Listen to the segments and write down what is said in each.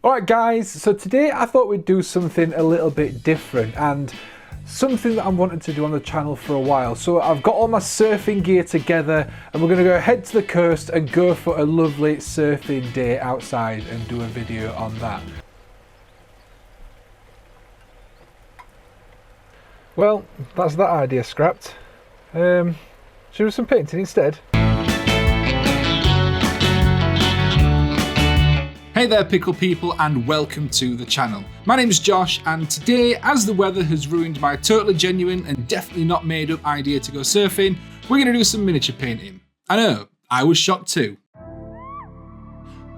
Alright guys, so today I thought we'd do something a little bit different and something that I'm wanting to do on the channel for a while. So I've got all my surfing gear together and we're going to go head to the coast and go for a lovely surfing day outside and do a video on that. Well, that's that idea scrapped. Should we do some painting instead? Hey there Pickle people and welcome to the channel. My name is Josh and today, as the weather has ruined my totally genuine and definitely not made up idea to go surfing, we're going to do some miniature painting. I know, I was shocked too.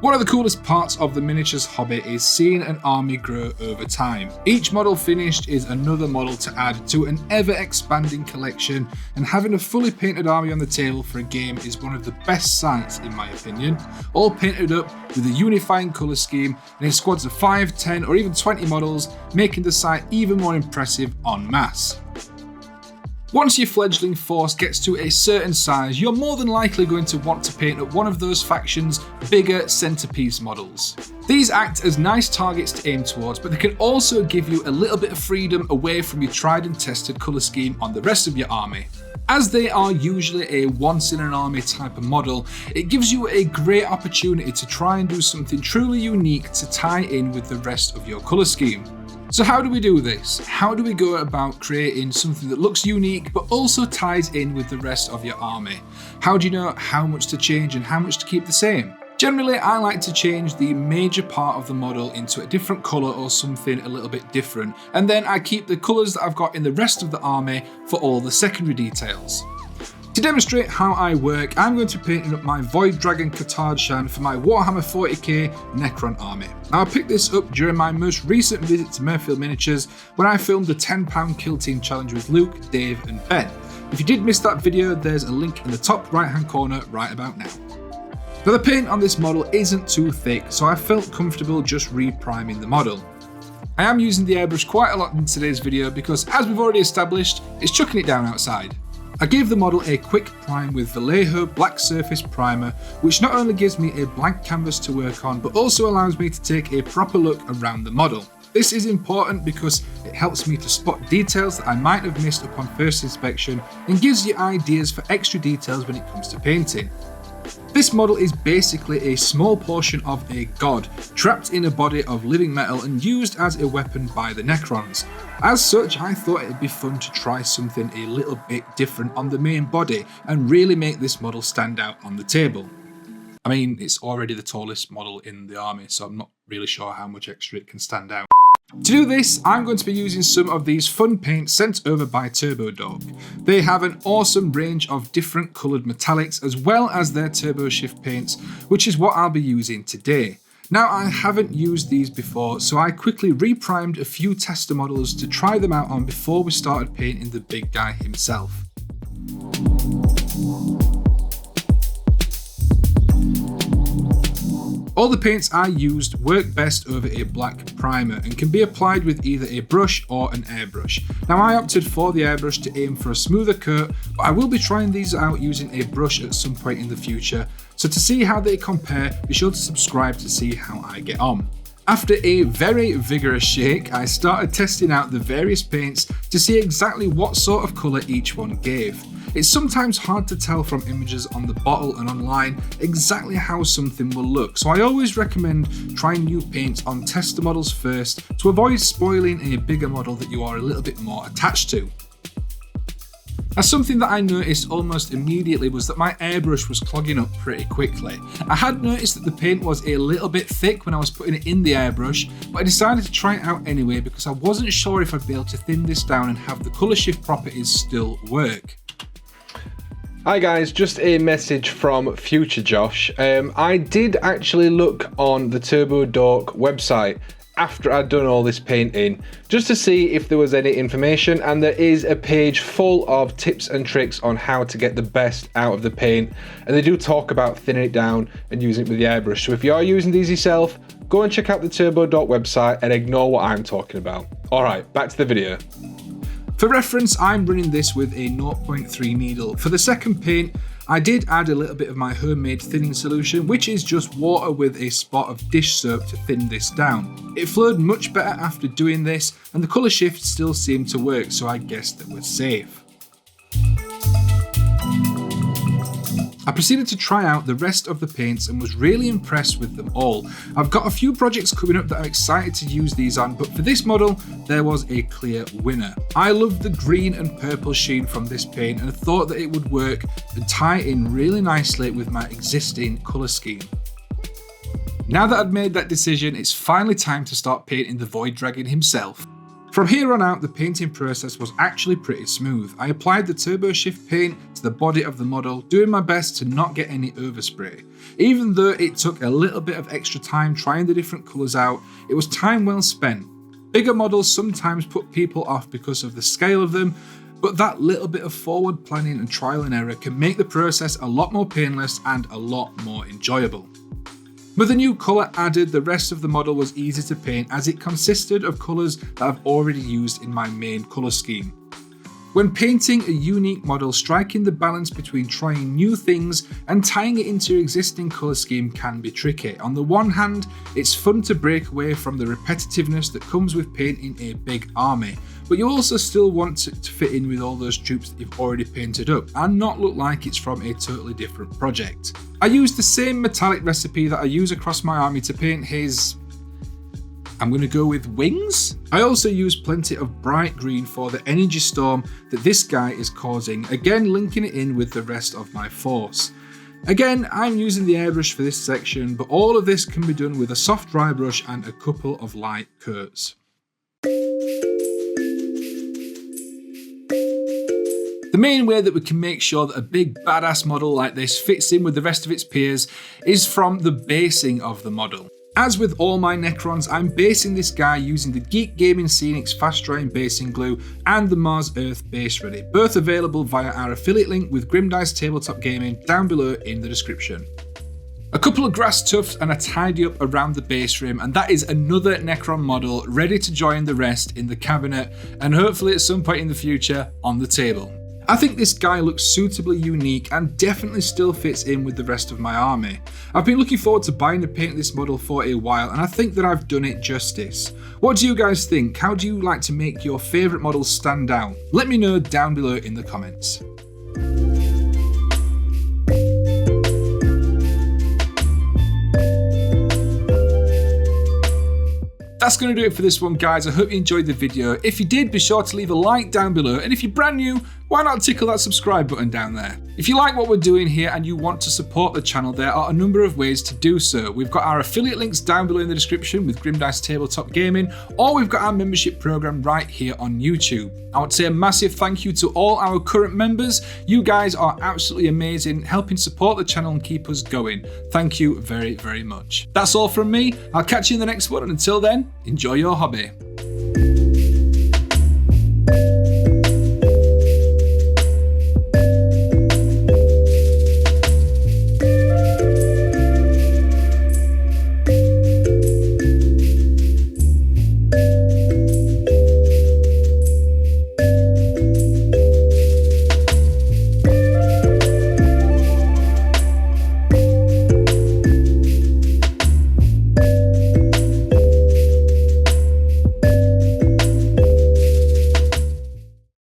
One of the coolest parts of the miniatures hobby is seeing an army grow over time. Each model finished is another model to add to an ever expanding collection, and having a fully painted army on the table for a game is one of the best sights in my opinion. All painted up with a unifying colour scheme and in squads of 5, 10 or even 20 models, making the sight even more impressive en masse. Once your fledgling force gets to a certain size, you're more than likely going to want to paint up one of those factions' bigger centrepiece models. These act as nice targets to aim towards, but they can also give you a little bit of freedom away from your tried and tested colour scheme on the rest of your army. As they are usually a once-in-an-army type of model, it gives you a great opportunity to try and do something truly unique to tie in with the rest of your colour scheme. So how do we do this? How do we go about creating something that looks unique but also ties in with the rest of your army? How do you know how much to change and how much to keep the same? Generally, I like to change the major part of the model into a different colour or something a little bit different, and then I keep the colours that I've got in the rest of the army for all the secondary details. To demonstrate how I work, I'm going to be painting up my Void Dragon Katard Shan for my Warhammer 40k Necron army. Now I picked this up during my most recent visit to Murfield Miniatures when I filmed the 10 pound Kill Team Challenge with Luke, Dave and Ben. If you did miss that video, there's a link in the top right hand corner right about now. Now the paint on this model isn't too thick, so I felt comfortable just re-priming the model. I am using the airbrush quite a lot in today's video because, as we've already established, it's chucking it down outside. I gave the model a quick prime with Vallejo Black Surface Primer, which not only gives me a blank canvas to work on, but also allows me to take a proper look around the model. This is important because it helps me to spot details that I might have missed upon first inspection and gives you ideas for extra details when it comes to painting. This model is basically a small portion of a god, trapped in a body of living metal and used as a weapon by the Necrons. As such, I thought it'd be fun to try something a little bit different on the main body and really make this model stand out on the table. I mean, it's already the tallest model in the army, so I'm not really sure how much extra it can stand out. To do this, I'm going to be using some of these fun paints sent over by Turbo Dork. They have an awesome range of different coloured metallics as well as their turbo shift paints, which is what I'll be using today. Now I haven't used these before, so I quickly re-primed a few tester models to try them out on before we started painting the big guy himself. All the paints I used work best over a black primer and can be applied with either a brush or an airbrush. Now I opted for the airbrush to aim for a smoother coat, but I will be trying these out using a brush at some point in the future, so to see how they compare, be sure to subscribe to see how I get on. After a very vigorous shake, I started testing out the various paints to see exactly what sort of colour each one gave. It's sometimes hard to tell from images on the bottle and online exactly how something will look, so I always recommend trying new paints on tester models first to avoid spoiling a bigger model that you are a little bit more attached to. Now, something that I noticed almost immediately was that my airbrush was clogging up pretty quickly. I had noticed that the paint was a little bit thick when I was putting it in the airbrush, but I decided to try it out anyway because I wasn't sure if I'd be able to thin this down and have the colour shift properties still work. Hi guys, just a message from future Josh. I did actually look on the Turbo Dork website after I'd done all this painting just to see if there was any information, and there is a page full of tips and tricks on how to get the best out of the paint, and they do talk about thinning it down and using it with the airbrush. So if you are using these yourself, go and check out the Turbo Dork website and ignore what I'm talking about. Alright, back to the video. For reference, I'm running this with a 0.3 needle. For the second paint, I did add a little bit of my homemade thinning solution, which is just water with a spot of dish soap to thin this down. It flowed much better after doing this, and the colour shift still seemed to work, so I guessed that we're safe. I proceeded to try out the rest of the paints and was really impressed with them all. I've got a few projects coming up that I'm excited to use these on, but for this model, there was a clear winner. I loved the green and purple sheen from this paint and thought that it would work and tie in really nicely with my existing colour scheme. Now that I'd made that decision, it's finally time to start painting the Void Dragon himself. From here on out, the painting process was actually pretty smooth. I applied the Turbo Shift paint to the body of the model, doing my best to not get any overspray. Even though it took a little bit of extra time trying the different colours out, it was time well spent. Bigger models sometimes put people off because of the scale of them, but that little bit of forward planning and trial and error can make the process a lot more painless and a lot more enjoyable. With the new colour added, the rest of the model was easy to paint as it consisted of colours that I've already used in my main colour scheme. When painting a unique model, striking the balance between trying new things and tying it into your existing colour scheme can be tricky. On the one hand, it's fun to break away from the repetitiveness that comes with painting a big army, but you also still want to fit in with all those troops that you've already painted up and not look like it's from a totally different project. I used the same metallic recipe that I use across my army to paint his... I'm going to go with wings? I also used plenty of bright green for the energy storm that this guy is causing, again linking it in with the rest of my force. Again, I'm using the airbrush for this section, but all of this can be done with a soft dry brush and a couple of light coats. The main way that we can make sure that a big badass model like this fits in with the rest of its peers is from the basing of the model. As with all my Necrons, I'm basing this guy using the Geek Gaming Scenics fast drying basing glue and the Mars Earth base ready, both available via our affiliate link with Grimdice Tabletop Gaming down below in the description. A couple of grass tufts and a tidy up around the base rim, and that is another Necron model ready to join the rest in the cabinet and hopefully at some point in the future on the table. I think this guy looks suitably unique and definitely still fits in with the rest of my army. I've been looking forward to buying and painting this model for a while, and I think that I've done it justice. What do you guys think? How do you like to make your favourite models stand out? Let me know down below in the comments. That's going to do it for this one, guys. I hope you enjoyed the video. If you did, be sure to leave a like down below, and if you're brand new, why not tickle that subscribe button down there? If you like what we're doing here and you want to support the channel, there are a number of ways to do so. We've got our affiliate links down below in the description with Grimdice Tabletop Gaming, or we've got our membership program right here on YouTube. I want to say a massive thank you to all our current members. You guys are absolutely amazing, helping support the channel and keep us going. Thank you very, very much. That's all from me. I'll catch you in the next one, and until then, enjoy your hobby.